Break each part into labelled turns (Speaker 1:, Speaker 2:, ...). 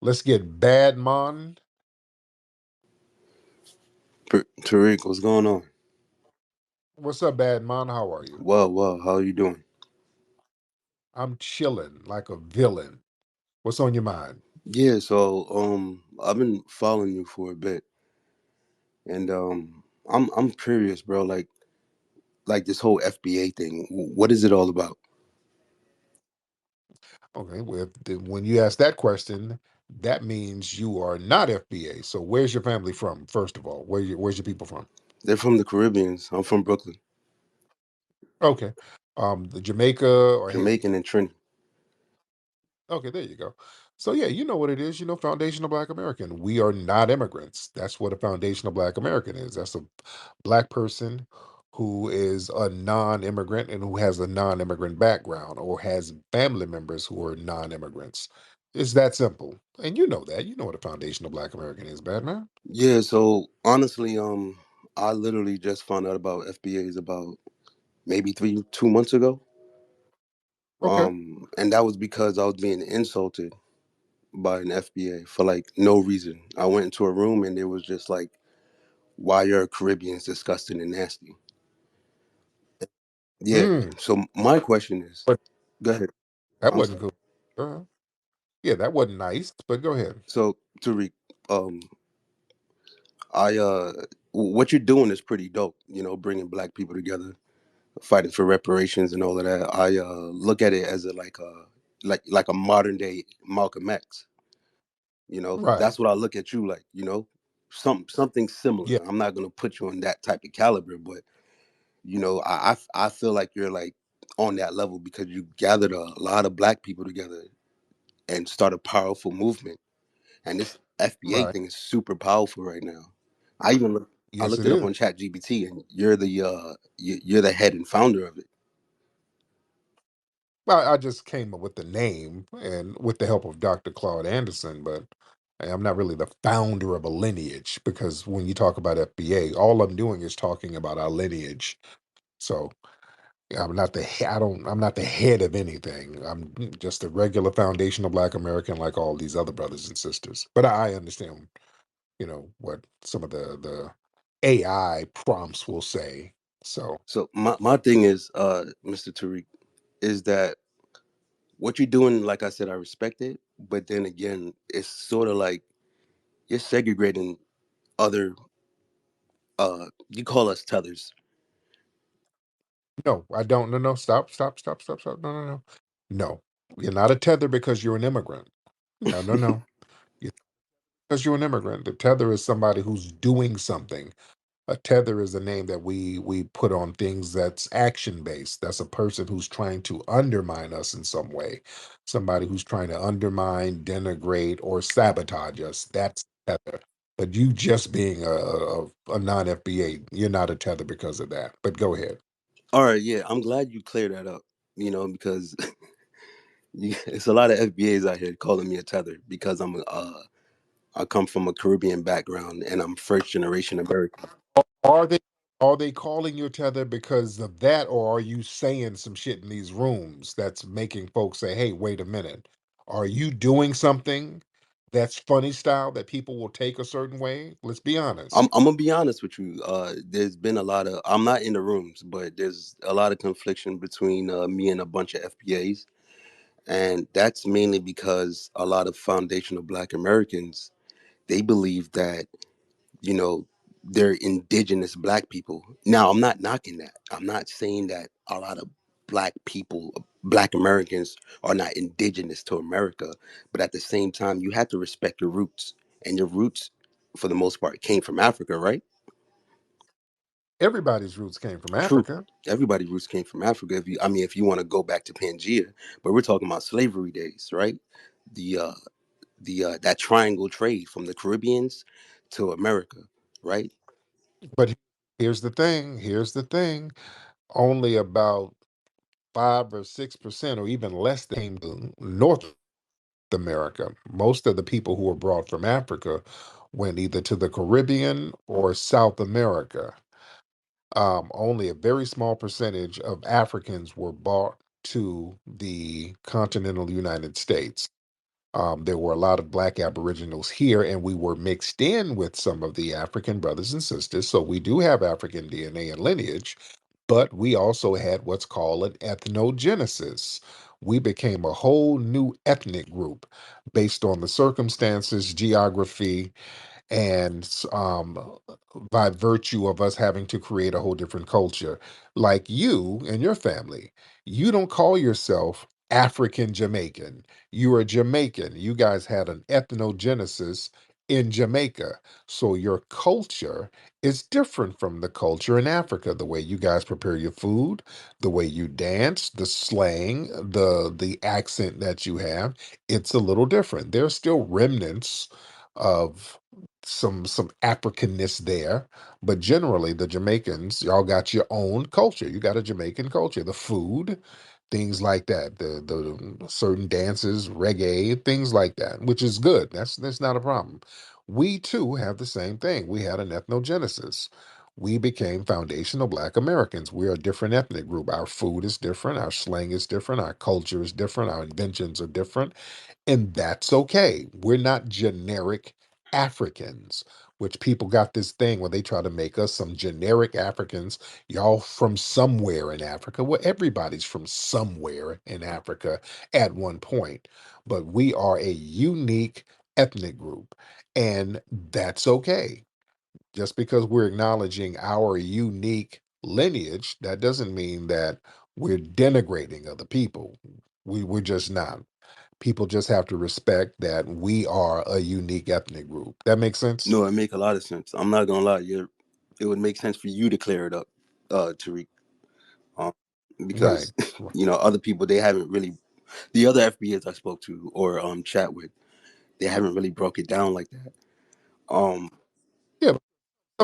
Speaker 1: Let's get Badmon.
Speaker 2: Tariq, what's going on?
Speaker 1: What's up, Badmon? How are you?
Speaker 2: Well, how are you doing?
Speaker 1: I'm chilling like a villain. What's on your mind?
Speaker 2: Yeah, so I've been following you for a bit, and I'm curious, bro. Like this whole FBA thing. What is it all about?
Speaker 1: Okay, well, when you ask that question, that means you are not FBA. So where's your family from, first of all? Where's your people from?
Speaker 2: They're from the Caribbeans. I'm from Brooklyn,
Speaker 1: Okay. The Jamaica or Haiti.
Speaker 2: Jamaican and Trinity.
Speaker 1: Okay, there you go. So yeah, you know what it is. You know, foundational Black American. We are not immigrants. That's what a foundational Black American is. That's a Black person who is a non-immigrant and who has a non-immigrant background or has family members who are non-immigrants. It's that simple. And you know that. You know what a foundational Black American is, Batman.
Speaker 2: Yeah, so honestly, I literally just found out about FBAs about maybe 2 months ago.
Speaker 1: Okay.
Speaker 2: And that was because I was being insulted by an FBA for like no reason. I went into a room and it was just like, why are Caribbeans disgusting and nasty? Yeah.
Speaker 1: Mm,
Speaker 2: So my question is,
Speaker 1: but
Speaker 2: go ahead.
Speaker 1: that
Speaker 2: I'm
Speaker 1: wasn't
Speaker 2: sorry.
Speaker 1: cool. Yeah, that wasn't nice, but go ahead.
Speaker 2: So Tariq, um, I what you're doing is pretty dope. You know, bringing black people together, fighting for reparations and all of that. I look at it as a like a modern day Malcolm X. You know,
Speaker 1: Right.
Speaker 2: that's what I look at you like. You know, something similar.
Speaker 1: Yeah.
Speaker 2: I'm not gonna put you on that type of caliber, but you know, I feel like you're like on that level because you gathered a lot of black people together and start a powerful movement. And this FBA
Speaker 1: Right.
Speaker 2: thing is super powerful right now. I even I
Speaker 1: Yes,
Speaker 2: looked
Speaker 1: it
Speaker 2: it up
Speaker 1: is.
Speaker 2: on ChatGPT, and you're the head and founder of it.
Speaker 1: Well, I just came up with the name and with the help of Dr. Claude Anderson, but I'm not really the founder of a lineage because when you talk about FBA, all I'm doing is talking about our lineage. So yeah, I'm not the head of anything. I'm just a regular foundational Black American like all these other brothers and sisters. But I understand, what some of the AI prompts will say. So
Speaker 2: So my thing is, Mr. Tariq, is that what you're doing? Like I said, I respect it, but then again, it's sort of like you're segregating other. You call us tethers.
Speaker 1: no, I don't. No, no, stop, stop, stop, stop, stop. No, no, no. No, you're not a tether because you're an immigrant. No, no, no. You- Because you're an immigrant. The tether is somebody who's doing something. A tether is a name that we put on things that's action based. That's a person who's trying to undermine us in some way. Somebody who's trying to undermine, denigrate, or sabotage us. That's tether. But you just being a non FBA, you're not a tether because of that. But go ahead.
Speaker 2: All right, yeah, I'm glad you cleared that up. You know, because it's a lot of FBAs out here calling me a tether because I come from a Caribbean background and I'm first generation American.
Speaker 1: Are they calling you tether because of that, or are you saying some shit in these rooms that's making folks say, "Hey, wait a minute. Are you doing something that's funny style that people will take a certain way?" Let's be honest.
Speaker 2: I'm gonna be honest with you. There's been a lot of I'm not in the rooms, but there's a lot of confliction between me and a bunch of FBAs, and that's mainly because a lot of foundational Black Americans they believe that you know they're indigenous Black people. Now I'm not knocking that. I'm not saying that a lot of Black people, Black Americans, are not indigenous to America, but at the same time, you have to respect your roots, and your roots, for the most part, came from Africa, right?
Speaker 1: Everybody's roots came from
Speaker 2: True.
Speaker 1: Africa,
Speaker 2: Everybody's roots came from Africa. If you want to go back to Pangea, but we're talking about slavery days, right? The that triangle trade from the Caribbeans to America, right?
Speaker 1: but here's the thing. Here's the thing. Only about 5 or 6% or even less came to North America. Most of the people who were brought from Africa went either to the Caribbean or South America. Only a very small percentage of Africans were brought to the continental United States. There were a lot of Black Aboriginals here, and we were mixed in with some of the African brothers and sisters. So we do have African DNA and lineage, but we also had what's called an ethnogenesis. We became a whole new ethnic group based on the circumstances, geography, and by virtue of us having to create a whole different culture. Like you and your family, you don't call yourself African Jamaican. You are Jamaican. You guys had an ethnogenesis in Jamaica. So your culture is different from the culture in Africa. The way you guys prepare your food, the way you dance, the slang, the accent that you have, it's a little different. There's still remnants of some Africanness there, but generally the Jamaicans, y'all got your own culture. You got a Jamaican culture, the food, things like that, the certain dances, reggae, things like that, which is good. That's not a problem. We too have the same thing. We had an ethnogenesis. We became foundational Black Americans. We're a different ethnic group. Our food is different. Our slang is different. Our culture is different. Our inventions are different. And that's okay. We're not generic Africans, which people got this thing where they try to make us some generic Africans. Y'all from somewhere in Africa. Well, everybody's from somewhere in Africa at one point, but we are a unique ethnic group, and that's okay. Just because we're acknowledging our unique lineage, that doesn't mean that we're denigrating other people. We're just not. People just have to respect that we are a unique ethnic group. That makes sense?
Speaker 2: No, it make a lot of sense. I'm not gonna lie, it would make sense for you to clear it up, Tariq, um,
Speaker 1: Right.
Speaker 2: because other people, they haven't really, the other FBAs I spoke to or chat with, they haven't really broke it down like that. Um,
Speaker 1: Yeah. But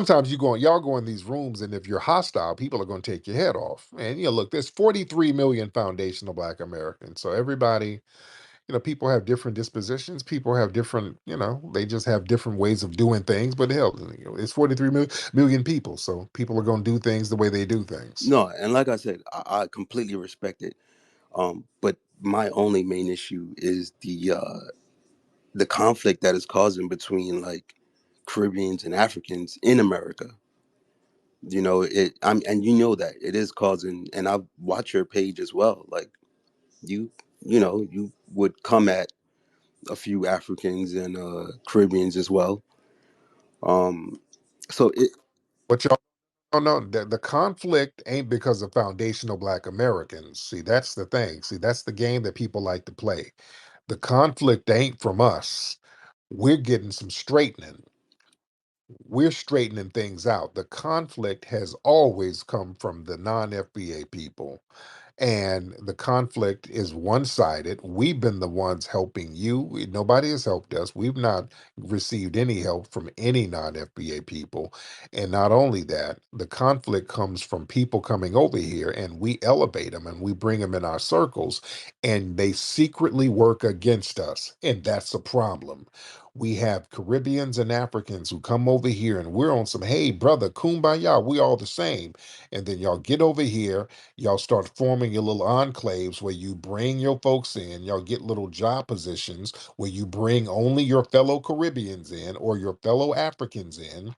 Speaker 1: sometimes y'all go in these rooms, and if you're hostile, people are going to take your head off. And look, there's 43 million foundational Black Americans. So everybody, people have different dispositions. People have different, they just have different ways of doing things. But hell, it's 43 million people. So people are going to do things the way they do things.
Speaker 2: no, and like I said, I completely respect it. But my only main issue is the conflict that is causing between like Caribbeans and Africans in America. And that it is causing, and I've watched your page as well. Like you, you would come at a few Africans and Caribbeans as well. Um, so it
Speaker 1: But y'all don't know that the conflict ain't because of foundational Black Americans. See, that's the thing. See, that's the game that people like to play. The conflict ain't from us. We're getting some straightening. We're straightening things out. The conflict has always come from the non FBA people, and the conflict is one-sided. We've been the ones helping you. Nobody has helped us. We've not received any help from any non-FBA people. And not only that, the conflict comes from people coming over here, and we elevate them and we bring them in our circles, and they secretly work against us. And that's a problem. We have Caribbeans and Africans who come over here, and we're on some, hey, brother, kumbaya, we all the same. And then y'all get over here. Y'all start forming your little enclaves where you bring your folks in. Y'all get little job positions where you bring only your fellow Caribbeans in or your fellow Africans in.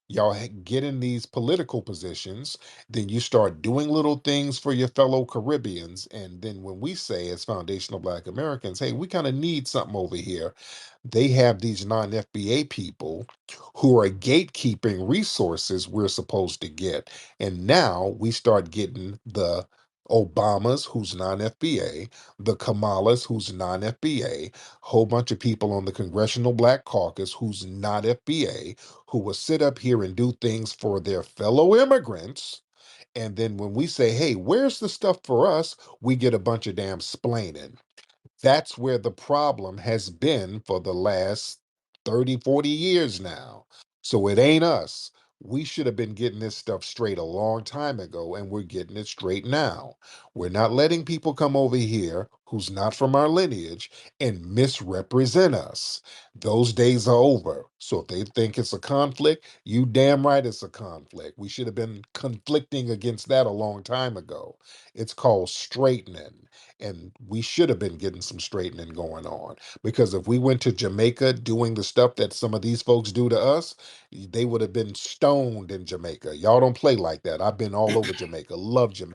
Speaker 1: Y'all get in these political positions, then you start doing little things for your fellow Caribbeans. And then when we say, as foundational Black Americans, hey, we kind of need something over here, they have these non FBA people who are gatekeeping resources we're supposed to get. And now we start getting the Obamas, who's non FBA, the Kamalas, who's non FBA, whole bunch of people on the Congressional Black Caucus who's not FBA, who will sit up here and do things for their fellow immigrants. And then when we say, hey, where's the stuff for us? We get a bunch of damn splaining. That's where the problem has been for the last 30, 40 years now. So it ain't us. We should have been getting this stuff straight a long time ago, and we're getting it straight now. We're not letting people come over here who's not from our lineage and misrepresent us. Those days are over. So if they think it's a conflict, you damn right it's a conflict. We should have been conflicting against that a long time ago. It's called straightening. And we should have been getting some straightening going on. Because if we went to Jamaica doing the stuff that some of these folks do to us, they would have been stoned in Jamaica. Y'all don't play like that. I've been all over Jamaica. Love Jamaica.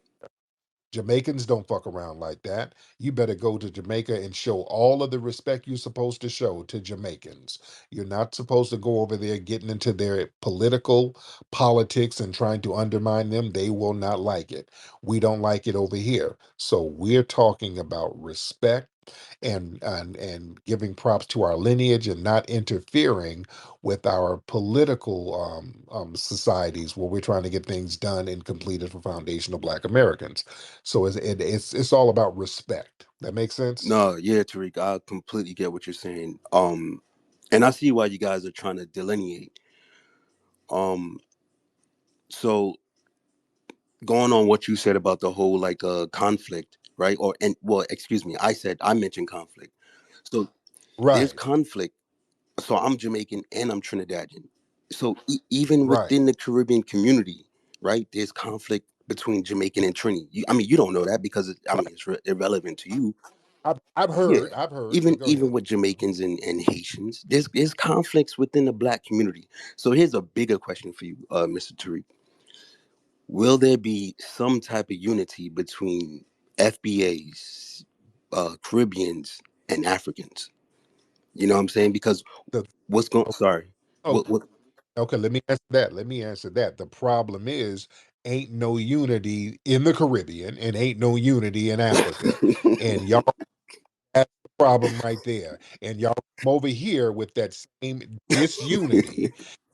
Speaker 1: Jamaicans don't fuck around like that. You better go to Jamaica and show all of the respect you're supposed to show to Jamaicans. You're not supposed to go over there getting into their political politics and trying to undermine them. They will not like it. We don't like it over here. So we're talking about respect and giving props to our lineage and not interfering with our political societies where we're trying to get things done and completed for foundational Black Americans. So it's all about respect. That makes sense.
Speaker 2: No, yeah, Tariq, I completely get what you're saying. And I see why you guys are trying to delineate. Um, so going on what you said about the whole like conflict, right? Or and well, excuse me, I mentioned conflict. So there's
Speaker 1: Right,
Speaker 2: conflict. So I'm Jamaican and I'm Trinidadian. So even
Speaker 1: right.
Speaker 2: within the Caribbean community, right, there's conflict between Jamaican and Trini. I mean, you don't know that because I
Speaker 1: Right.
Speaker 2: mean it's irrelevant to you.
Speaker 1: I've
Speaker 2: Yeah.
Speaker 1: heard, I've heard,
Speaker 2: Even
Speaker 1: but go
Speaker 2: even
Speaker 1: ahead.
Speaker 2: with Jamaicans and Haitians, there's conflicts within the Black community. So here's a bigger question for you, Mr. Tariq. Will there be some type of unity between FBAs, Caribbeans, and Africans? You know what I'm saying? Because
Speaker 1: The
Speaker 2: what's going? Sorry,
Speaker 1: oh,
Speaker 2: what?
Speaker 1: okay, let me answer that. Let me answer that. The problem is, ain't no unity in the Caribbean and ain't no unity in Africa. And y'all, that's the problem right there. And y'all come over here with that same disunity.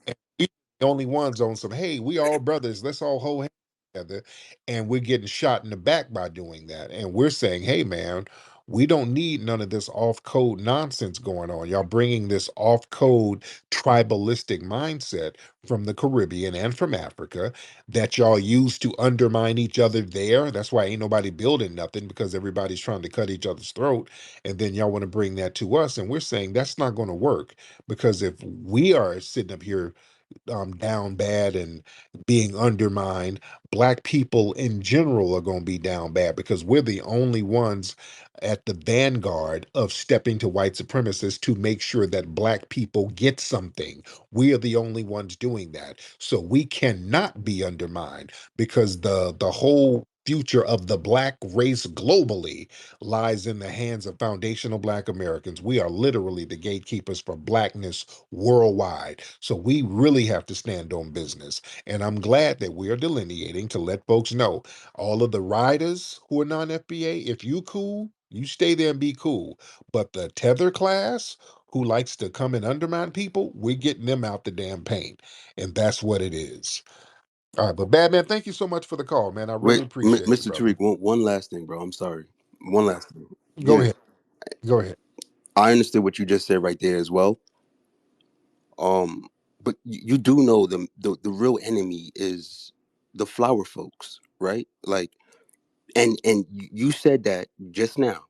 Speaker 1: And we the only ones on some, hey, we all brothers, let's all hold hands together. And we're getting shot in the back by doing that. And we're saying, hey, man, we don't need none of this off code nonsense going on. Y'all bringing this off code tribalistic mindset from the Caribbean and from Africa that y'all use to undermine each other there. That's why ain't nobody building nothing because everybody's trying to cut each other's throat. And then y'all want to bring that to us. And we're saying that's not going to work because if we are sitting up here down bad and being undermined, Black people in general are going to be down bad because we're the only ones at the vanguard of stepping to white supremacists to make sure that Black people get something. We are the only ones doing that. So we cannot be undermined because the whole future of the Black race globally lies in the hands of foundational Black Americans. We are literally the gatekeepers for Blackness worldwide. So we really have to stand on business. And I'm glad that we are delineating to let folks know all of the riders who are non FBA, if you cool, you stay there and be cool. But the tether class who likes to come and undermine people, we're getting them out the damn paint. And that's what it is. All right, but Badman, thank you so much for the call, man. I really
Speaker 2: Wait,
Speaker 1: appreciate you,
Speaker 2: Mr.
Speaker 1: brother.
Speaker 2: Tariq, one last thing, bro. I'm sorry. One last thing.
Speaker 1: Go
Speaker 2: Yeah,
Speaker 1: ahead. Go ahead.
Speaker 2: I understood what you just said right there as well. But you do know the real enemy is the flower folks, right? Like, and you said that just now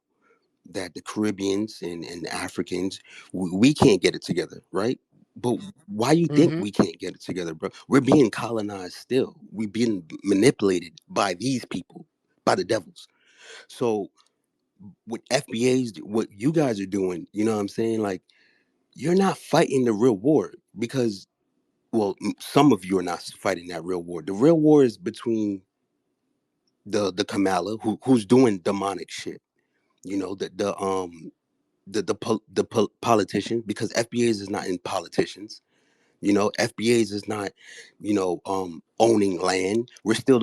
Speaker 2: that the Caribbeans and the Africans we can't get it together, right? But why you think
Speaker 1: Mm-hmm.
Speaker 2: we can't get it together, bro? We're being colonized still. We're being manipulated by these people, by the devils. So what FBA's, what you guys are doing, you know what I'm saying? Like, you're not fighting the real war because, well, some of you are not fighting that real war. The real war is between the Kamala, who's doing demonic shit. You know, the politician, because FBA's is not in politicians. You know, FBA's is not, owning land. We're still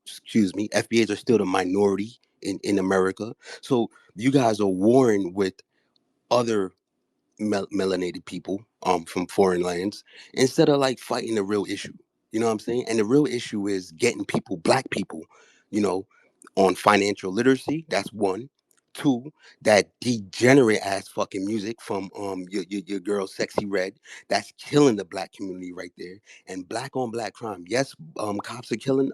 Speaker 2: excuse me, FBA's are still the minority in America. So you guys are warring with other melanated people from foreign lands instead of like fighting the real issue. You know what I'm saying? And the real issue is getting people, Black people, you know, on financial literacy. That's one. Two, that degenerate ass fucking music from your girl Sexy Red. That's killing the Black community right there. And Black on Black crime. Yes, cops are killing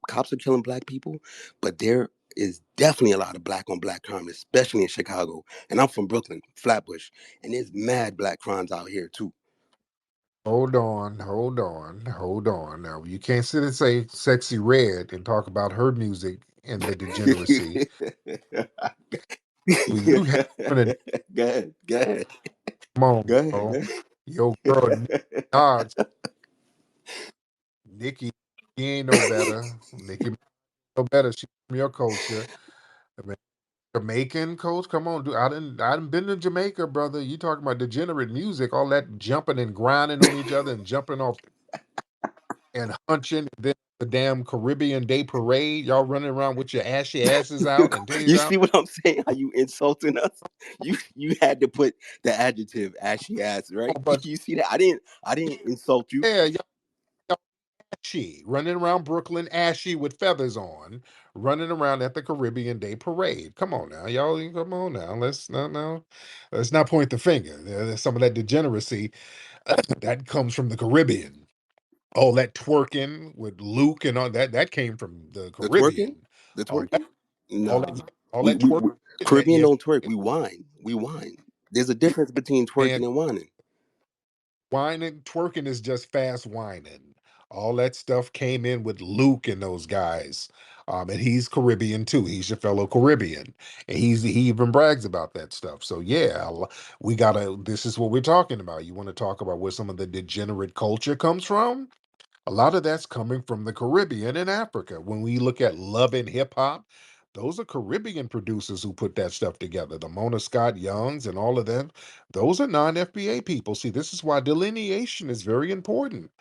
Speaker 2: cops are killing Black people, but they're is definitely a lot of black on black crime, especially in Chicago. And I'm from Brooklyn, Flatbush, and there's mad black crimes out here too.
Speaker 1: Hold on, hold on, hold on. Now you can't sit and say "Sexy Red" and talk about her music and the degeneracy. Well, you have an
Speaker 2: Go ahead, go ahead,
Speaker 1: come on,
Speaker 2: go ahead, go
Speaker 1: bro.
Speaker 2: ahead.
Speaker 1: Your girl Nicki Minaj, Nikki, she ain't no better. Nikki no better. She's from your culture. I mean, Jamaican coach, come on, dude. I didn't been to Jamaica, brother. You talking about degenerate music, all that jumping and grinding on each other and jumping off and hunching, and then the damn Caribbean Day Parade, y'all running around with your ashy asses out and titties
Speaker 2: You
Speaker 1: out.
Speaker 2: see what I'm saying? How you insulting us? You had to put the adjective ashy ass, right?
Speaker 1: Oh, but
Speaker 2: You see that? I didn't insult you.
Speaker 1: yeah, y'all ashy, running around Brooklyn ashy with feathers on, running around at the Caribbean Day Parade. Come on now, y'all. Come on now. Let's not point the finger. There's some of that degeneracy that comes from the Caribbean. All that twerking with Luke and all that came from the
Speaker 2: The twerking,
Speaker 1: Caribbean.
Speaker 2: the
Speaker 1: All that,
Speaker 2: twerking.
Speaker 1: all that,
Speaker 2: Nah,
Speaker 1: all that twerking.
Speaker 2: we
Speaker 1: That
Speaker 2: Caribbean
Speaker 1: yes,
Speaker 2: don't twerk. We whine. We whine. There's a difference between
Speaker 1: man.
Speaker 2: twerking and whining.
Speaker 1: Whining, twerking is just fast whining. All that stuff came in with Luke and those guys. And he's Caribbean too. He's your fellow Caribbean. And he even brags about that stuff. So yeah, we gotta this is what we're talking about. You want to talk about where some of the degenerate culture comes from? A lot of that's coming from the Caribbean and Africa. When we look at love and hip hop, those are Caribbean producers who put that stuff together. The Mona Scott Youngs and all of them, those are non-FBA people. See, this is why delineation is very important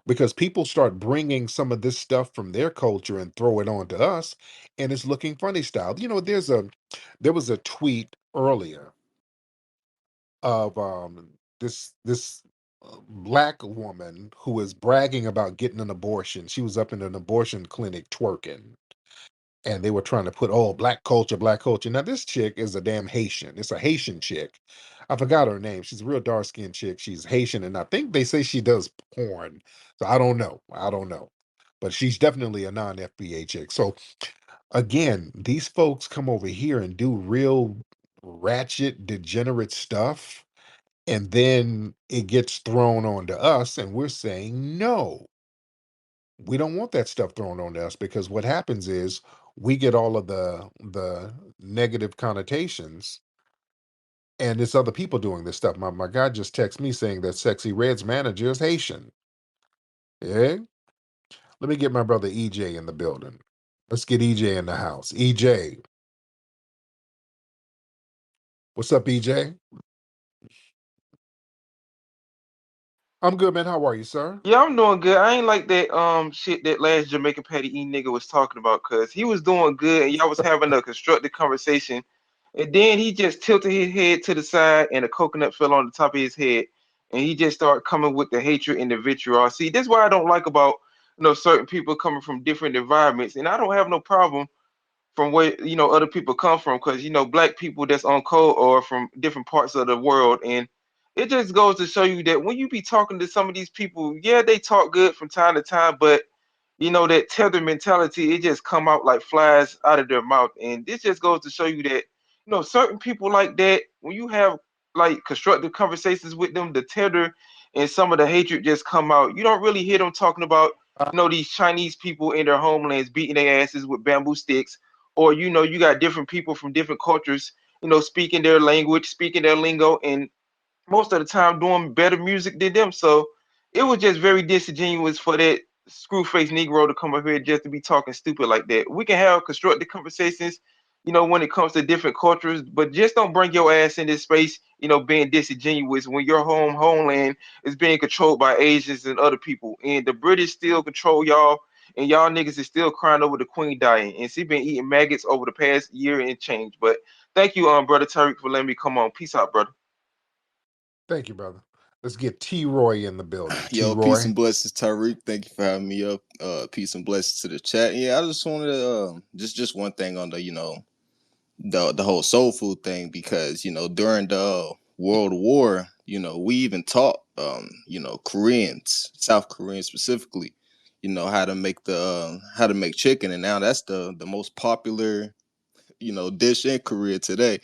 Speaker 1: because people start bringing some of this stuff from their culture and throw it on to us, and it's looking funny style. There was a tweet earlier of this black woman who was bragging about getting an abortion. She was up in an abortion clinic twerking, and they were trying to put oh black culture, black culture. Now this chick is a damn Haitian. It's a Haitian chick. I forgot her name. She's a real dark skinned chick. She's Haitian, and I think they say she does porn. So I don't know. I don't know. But she's definitely a non FBA chick. So again, these folks come over here and do real ratchet, degenerate stuff, and then it gets thrown onto us, and we're saying, no, we don't want that stuff thrown on us because what happens is we get all of the negative connotations, and it's other people doing this stuff. My guy just texted me saying that Sexy Red's manager is Haitian. Yeah. Let me get my brother EJ in the building. Let's get EJ in the house. EJ, what's up, EJ? I'm good, man. How are you, sir?
Speaker 3: Yeah, I'm doing good. I ain't like that shit that last Jamaican Patty E nigga was talking about because he was doing good and y'all was having a constructive conversation. And then he just tilted his head to the side and a coconut fell on the top of his head. And he just started coming with the hatred and the vitriol. See, that's why I don't like about certain people coming from different environments. And I don't have no problem from where other people come from because black people that's on code or from different parts of the world, and it just goes to show you that when you be talking to some of these people, yeah, they talk good from time to time, but that tether mentality, it just come out like flies out of their mouth. And this just goes to show you that certain people like that, when you have like constructive conversations with them, the tether and some of the hatred just come out. You don't really hear them talking about these Chinese people in their homelands beating their asses with bamboo sticks, or you got different people from different cultures speaking their language, speaking their lingo, and most of the time doing better music than them. So it was just very disingenuous for that screw face Negro to come up here just to be talking stupid like that. We can have constructive conversations, when it comes to different cultures, but just don't bring your ass in this space, being disingenuous when your homeland is being controlled by Asians and other people. And the British still control y'all, and y'all niggas is still crying over the queen dying. And she been eating maggots over the past year and change. But thank you, brother Tariq, for letting me come on. Peace out, brother.
Speaker 1: Thank you, brother. Let's get T Roy in the building. T
Speaker 4: Yo, peace
Speaker 1: Roy.
Speaker 4: and blessings, Tariq. Thank you for having me up. Peace and blessings to the chat. Yeah, I just wanted to just one thing on the the whole soul food thing, because during the World War, we even taught Koreans, South Koreans specifically, how to make chicken, and now that's the most popular dish in Korea today.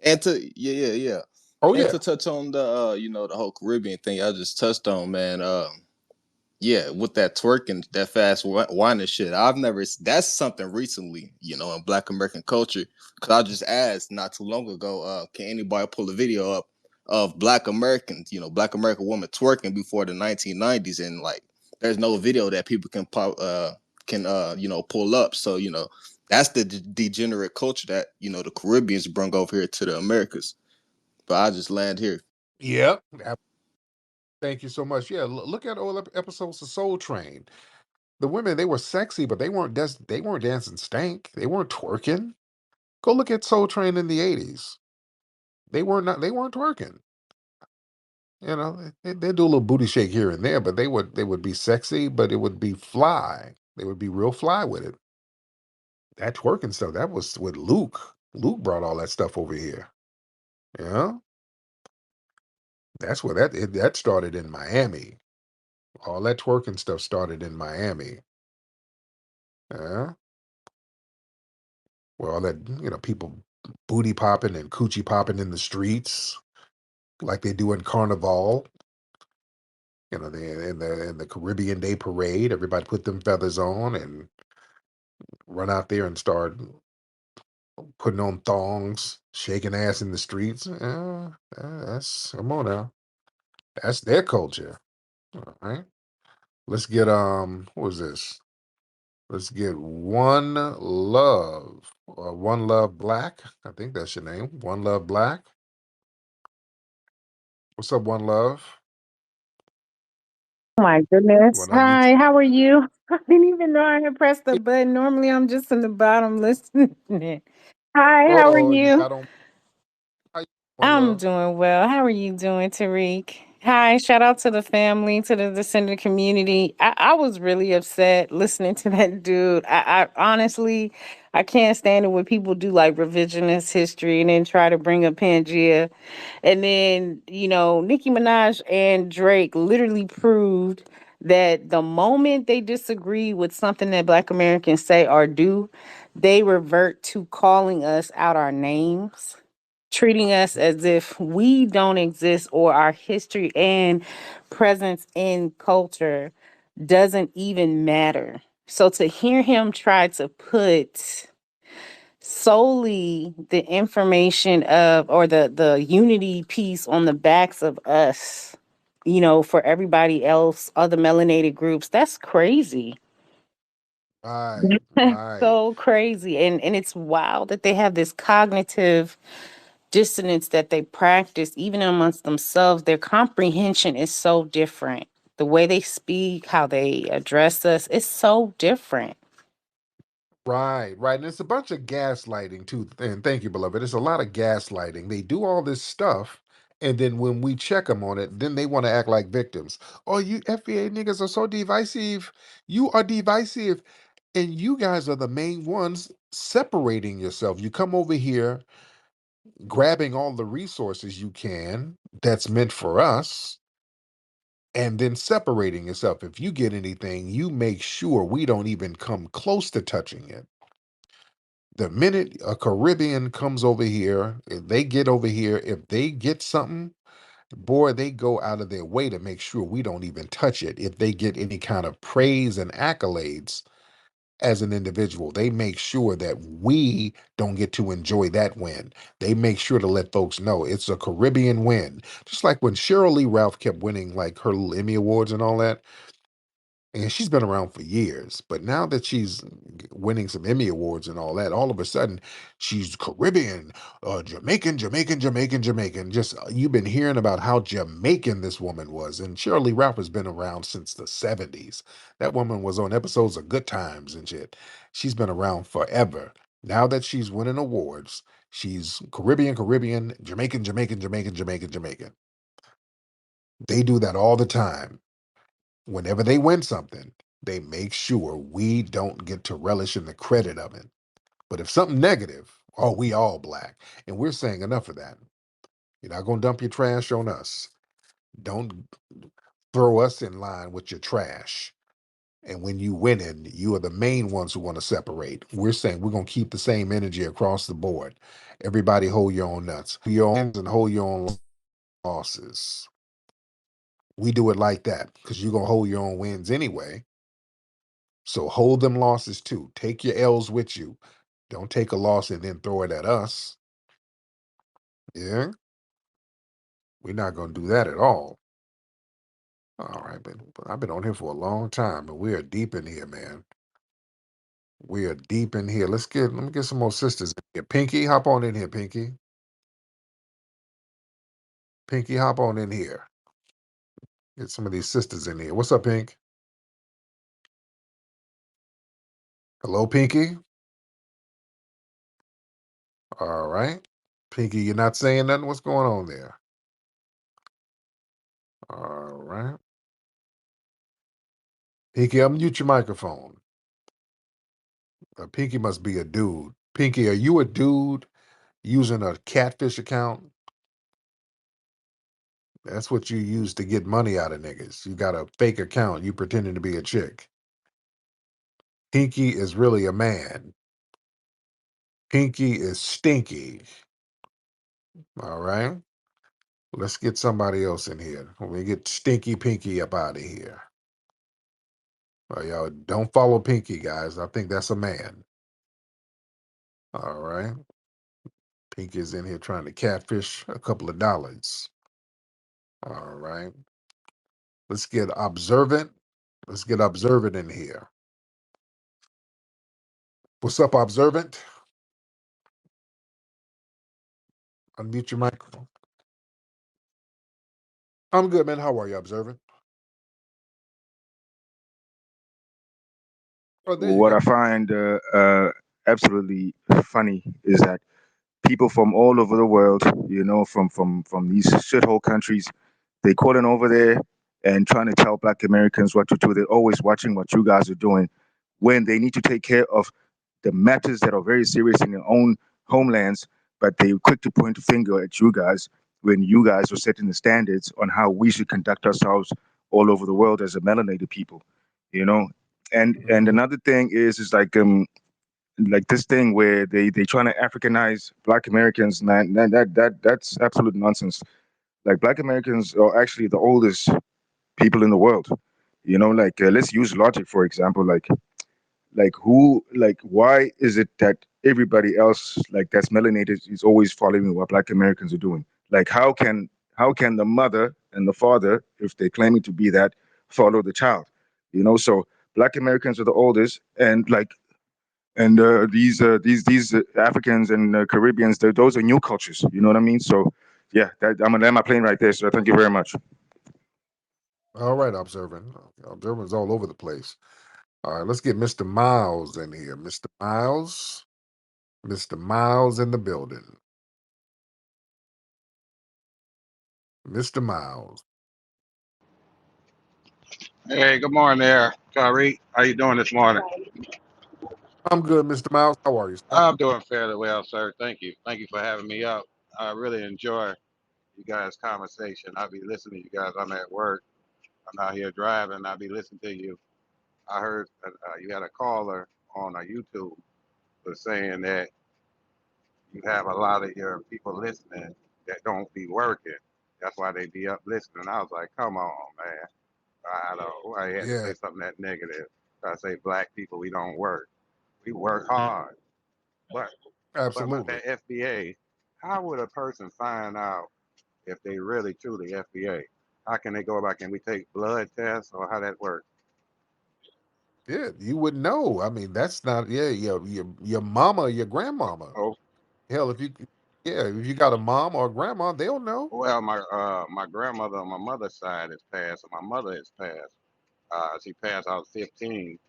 Speaker 4: And to yeah.
Speaker 1: Oh
Speaker 4: And
Speaker 1: yeah.
Speaker 4: to touch on the the whole Caribbean thing I just touched on, man. Yeah, with that twerking, that fast wine and shit. I've never. That's something recently, in Black American culture. Because I just asked not too long ago, can anybody pull a video up of Black Americans, Black American women twerking before the 1990s, and like, there's no video that people can pull up. So that's the degenerate culture that the Caribbeans bring over here to the Americas. But I just land here.
Speaker 1: Yep. Thank you so much. Yeah, look at all episodes of Soul Train. The women, they were sexy, but they weren't dancing stank. They weren't twerking. Go look at Soul Train in the 80s. They weren't twerking. They do a little booty shake here and there, but they would be sexy, but it would be fly. They would be real fly with it. That twerking stuff, that was with Luke. Luke brought all that stuff over here. Yeah. That's where that started in Miami. All that twerking stuff started in Miami. Yeah. Where all that, people booty popping and coochie popping in the streets like they do in Carnival. In the Caribbean Day Parade, everybody put them feathers on and run out there and start putting on thongs, shaking ass in the streets. That's come on now. That's their culture. All right. Let's get what was this? Let's get One Love Black. I think that's your name. One Love Black. What's up, One Love?
Speaker 5: Oh my
Speaker 1: You
Speaker 5: goodness.
Speaker 1: want to unmute?
Speaker 5: Hi, how are you? I didn't even know I had pressed the button. Normally I'm just in the bottom listening. Hi, how are
Speaker 1: Oh, you
Speaker 5: you?
Speaker 1: got on. How you, One
Speaker 5: I'm
Speaker 1: Love?
Speaker 5: doing well. How are you doing, Tariq? Hi, shout out to the family, to the descendant community. I was really upset listening to that dude. I honestly, I can't stand it when people do like revisionist history and then try to bring up Pangea. And then, Nicki Minaj and Drake literally proved that the moment they disagree with something that Black Americans say or do, they revert to calling us out our names, treating us as if we don't exist or our history and presence in culture doesn't even matter. So to hear him try to put solely the information of or the unity piece on the backs of us, for everybody else, other melanated groups, that's crazy.
Speaker 1: Right, right,
Speaker 5: So crazy. And it's wild that they have this cognitive dissonance that they practice even amongst themselves. Their comprehension is so different. The way they speak, how they address us, is so different.
Speaker 1: right. And it's a bunch of gaslighting too. And thank you, beloved. It's a lot of gaslighting. They do all this stuff, and then when we check them on it, then they want to act like victims. Oh, you FBA niggas are so divisive. You are divisive, and you guys are the main ones separating yourself. You come over here grabbing all the resources you can that's meant for us and then separating yourself. If you get anything, you make sure we don't even come close to touching it. The minute a Caribbean comes over here, if they get over here, if they get something, boy, they go out of their way to make sure we don't even touch it. If they get any kind of praise and accolades as an individual, they make sure that we don't get to enjoy that win. They make sure to let folks know it's a Caribbean win. Just like when Cheryl Lee Ralph kept winning like her little Emmy Awards and all that, and she's been around for years, but now that she's winning some Emmy awards and all that, all of a sudden she's Caribbean, Jamaican. Just you've been hearing about how Jamaican this woman was, and Shirley Ralph has been around since the '70s. That woman was on episodes of Good Times and shit. She's been around forever. Now that she's winning awards, she's Caribbean, Jamaican. They do that all the time. Whenever they win something, they make sure we don't get to relish in the credit of it. But if something negative, oh, we all black. And we're saying enough of that. You're not going to dump your trash on us. Don't throw us in line with your trash. And when you winning, you are the main ones who want to separate. We're saying we're gonna keep the same energy across the board. Everybody hold your own nuts, your own wins and hold your own losses. We do it like that because you're gonna hold your own wins anyway. So hold them losses too. Take your L's with you. Don't take a loss and then throw it at us. Yeah, we're not gonna do that at all. All right, but I've been on here for a long time, and we are deep in here, man. We are deep in here. Let me get some more sisters in here. Pinky, hop on in here, Pinky. Pinky, hop on in here. Get some of these sisters in here. What's up, Pink? Hello, Pinky. All right. Pinky, you're not saying nothing. What's going on there? All right. Pinky, unmute your microphone. Pinky must be a dude. Pinky, are you a dude using a catfish account? That's what you use to get money out of niggas. You got a fake account. You pretending to be a chick. Pinky is really a man. Pinky is stinky. All right. Let's get somebody else in here. We get Stinky Pinky up out of here. Y'all don't follow Pinky, guys. I think that's a man. All right. Pinky's in here trying to catfish a couple of dollars. All right. Let's get Observant. Let's get Observant in here. What's up, Observant? Unmute your microphone. I'm good, man. How are you, Observant? Oh, there you
Speaker 6: What
Speaker 1: go.
Speaker 6: I find absolutely funny is that people from all over the world, from these shithole countries, they calling over there and trying to tell Black Americans what to do. They're always watching what you guys are doing when they need to take care of the matters that are very serious in their own homelands, but they quick to point a finger at you guys when you guys are setting the standards on how we should conduct ourselves all over the world as a melanated people, you know. And
Speaker 1: Hmm.
Speaker 6: another thing is like this thing where they trying to Africanize Black Americans, man. That's absolute nonsense. Like Black Americans are actually the oldest people in the world. Like let's use logic for example. Like why is it that everybody else like that's melanated is always following what Black Americans are doing? Like how can the mother and the father, if they're claiming to be that, follow the child? So Black Americans are the oldest, and these Africans and Caribbeans, those are new cultures. You know what I mean? So yeah, I'm gonna land my plane right there. So thank you very much.
Speaker 1: All right, Observant. Observant's all over the place. All right, let's get Mr. Miles in here. Mr. Miles. Mr. Miles in the building. Mr. Miles.
Speaker 7: Hey, good morning there, Tariq. How you doing this morning?
Speaker 1: I'm good, Mr. Miles. How are you, sir?
Speaker 7: I'm doing fairly well, sir. Thank you. Thank you for having me up. I really enjoy you guys' conversation. I'll be listening to you guys. I'm at work. I'm out here driving. I'll be listening to you. I heard you had a caller on YouTube was saying that you have a lot of your people listening that don't be working. That's why they be up listening. I was like, come on, man. I don't. I had to
Speaker 1: Yeah,
Speaker 7: say something that negative. I say black people, we don't work. We work hard. But with
Speaker 1: absolutely.
Speaker 7: that FBA, how would a person find out if they really truly FBA? How can they go back and we take blood tests or how that works?
Speaker 1: Yeah, you would know. I mean, that's not, yeah, your mama, your grandmama.
Speaker 7: Oh,
Speaker 1: Hell, yeah, if you got a mom or a grandma, they'll know.
Speaker 7: well, my grandmother on my mother's side is passed, and my mother is passed. She passed out 15,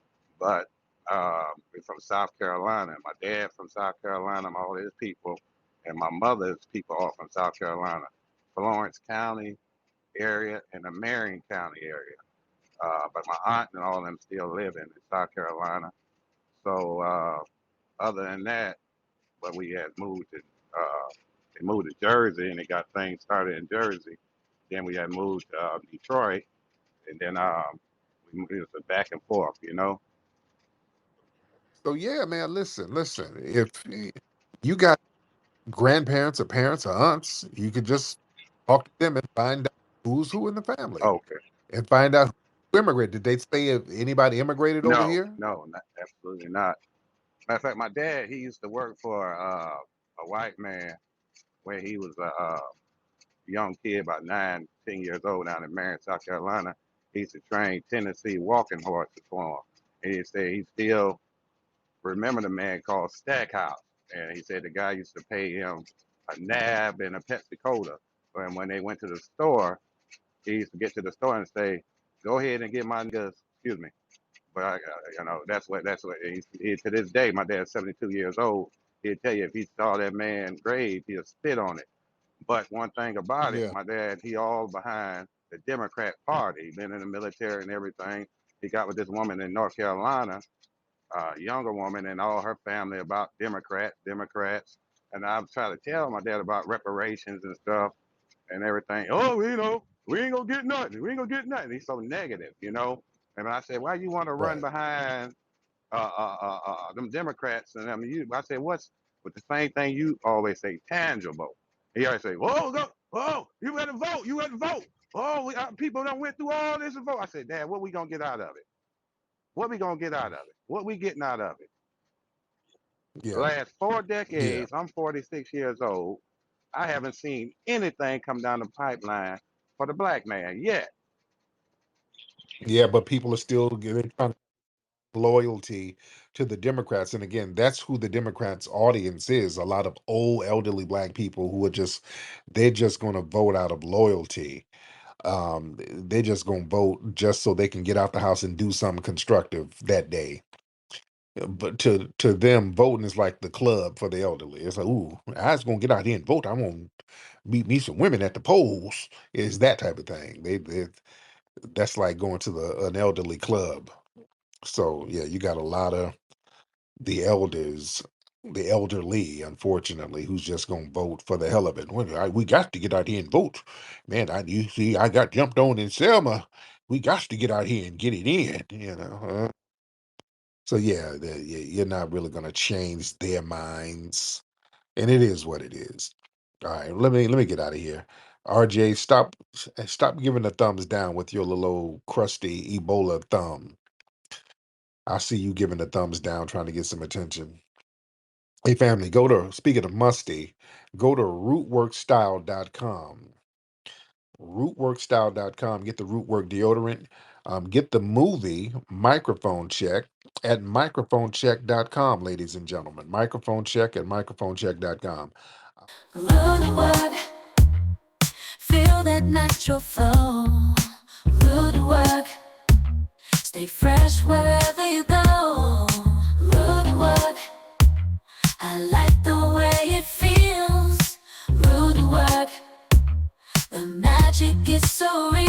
Speaker 7: but we're from South Carolina. My dad from South Carolina, all his people, and my mother's people are from South Carolina, Florence County area and the Marion County area. But my aunt and all of them still live in South Carolina. So other than that, when we had moved to they moved to Jersey and they got things started in Jersey. Then we had moved to Detroit, and then It's a back and forth, you know.
Speaker 1: So yeah, man, listen. If you got grandparents or parents or aunts, you could just talk to them and find out who's who in the family
Speaker 7: Okay.
Speaker 1: and find out who immigrated. Did they say if anybody immigrated over
Speaker 7: No,
Speaker 1: here?
Speaker 7: no, not, absolutely not. Matter of fact, my dad, he used to work for a white man when he was a young kid, about 9, 10 years old, down in Marion, South Carolina. He used to train Tennessee walking horses for him. And he said he still remember the man called Stackhouse. And he said the guy used to pay him a nab and a Pepsi Cola. And when they went to the store, he used to get to the store and say, "Go ahead and get my niggas." Excuse me. But that's what to this day, my dad's 72 years old. He'd tell you if he saw that man's grave, he'll spit on it. But one thing about it,
Speaker 1: Yeah,
Speaker 7: my dad, he all behind the Democrat Party. He been in the military and everything. He got with this woman in North Carolina, younger woman, and all her family about Democrats. And I've tried to tell my dad about reparations and stuff and everything. Oh, we ain't gonna get nothing. We ain't gonna get nothing. He's so negative, you know. And I said, why you want to run
Speaker 1: right.
Speaker 7: behind them Democrats and them? I said, what's with the same thing you always say, tangible. He always say, whoa, go, oh, you better vote. You better vote. Oh, people done went through all this and vote. I said, Dad, what we gonna get out of it? What we gonna get out of it? What we getting out of it?
Speaker 1: Yeah,
Speaker 7: Last four
Speaker 1: yeah,
Speaker 7: decades, I'm 46 years old. I haven't seen anything come down the pipeline for the black man yet.
Speaker 1: yeah. But people are still giving loyalty to the Democrats, and again, that's who the Democrats' audience is. A lot of old, elderly black people who are they're just going to vote out of loyalty. They're just going to vote just so they can get out the house and do something constructive that day. But to them, voting is like the club for the elderly. It's like, ooh, I was gonna get out here and vote. I'm gonna meet me some women at the polls. Is that type of thing. That's like going to an elderly club. So yeah, you got a lot of the elders, the elderly, unfortunately, who's just gonna vote for the hell of it. Well, we got to get out here and vote, man. You see, I got jumped on in Selma. We got to get out here and get it in. So yeah, you're not really gonna change their minds, and it is what it is. All right, let me get out of here. RJ, stop giving the thumbs down with your little old crusty Ebola thumb. I see you giving the thumbs down, trying to get some attention. Hey, family, speaking of musty, go to rootworkstyle.com. Rootworkstyle.com. Get the Rootwork deodorant. Get the movie Microphone Check at microphonecheck.com, ladies and gentlemen. Microphone Check at microphonecheck.com.
Speaker 8: Rule the work, feel that natural flow. Rule the work, stay fresh wherever you go. Rule the work, I like the way it feels. Rule the work, the magic is so real.